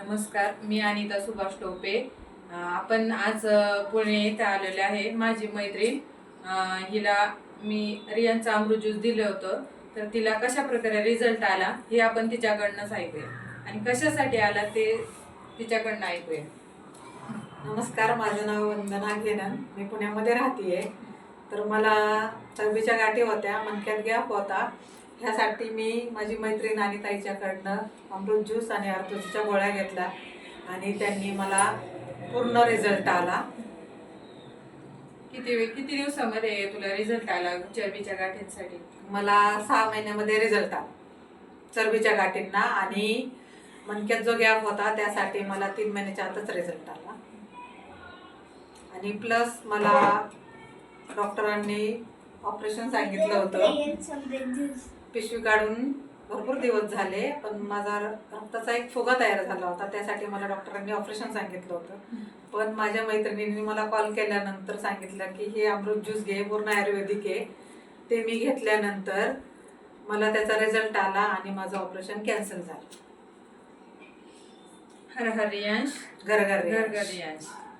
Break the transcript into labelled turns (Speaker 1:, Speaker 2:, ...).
Speaker 1: नमस्कार, मी अनिता सुभाष टोपे. आपण आज पुणे येथे आलेले आहे. माझी मैत्रीण हिला मी रियांचं अमृत ज्यूस दिलं होतं, तर तिला कशा प्रकारे रिझल्ट आला हे आपण तिच्याकडनंच ऐकूया आणि कशासाठी आला ते तिच्याकडनं ऐकूया.
Speaker 2: नमस्कार, माझं नाव वंदना घेणन. मी पुण्यामध्ये राहते. तर मला चरबीच्या गाठी होत्या, मणक्यात गॅप होता. ह्यासाठी मी माझी मैत्रीण आणि ताईच्याकडनं अमृत ज्यूस आणि आर्थोजीच्या गोळ्या घेतल्या आणि त्यांनी मला पूर्ण रिझल्ट आला.
Speaker 1: किती दिवसामध्ये तुला रिझल्ट आला चरबीच्या गाठींसाठी?
Speaker 2: मला 6 महिन्यामध्ये रिझल्ट आला चरबीच्या गाठींना, आणि मणक्यात जो गॅप होता त्यासाठी मला 3 महिन्याच्या आतच रिझल्ट आला. आणि प्लस मला डॉक्टरांनी ऑपरेशन सांगितलं होतं. पिशवी काढून भरपूर दिवस झाले, पण माझा रक्ताचा एक फुगा तयार झाला होता. त्यासाठी मला डॉक्टरांनी ऑपरेशन सांगितलं होतं. पण माझ्या मैत्रिणींनी मला कॉल केल्यानंतर सांगितलं की हे अमृत ज्यूस घे, पूर्ण आयुर्वेदिक आहे. ते मी घेतल्यानंतर मला त्याचा रिझल्ट आला आणि माझं ऑपरेशन कॅन्सल झालं.
Speaker 1: हर हर रियांश,
Speaker 2: घर घर
Speaker 1: घर घर रियांश.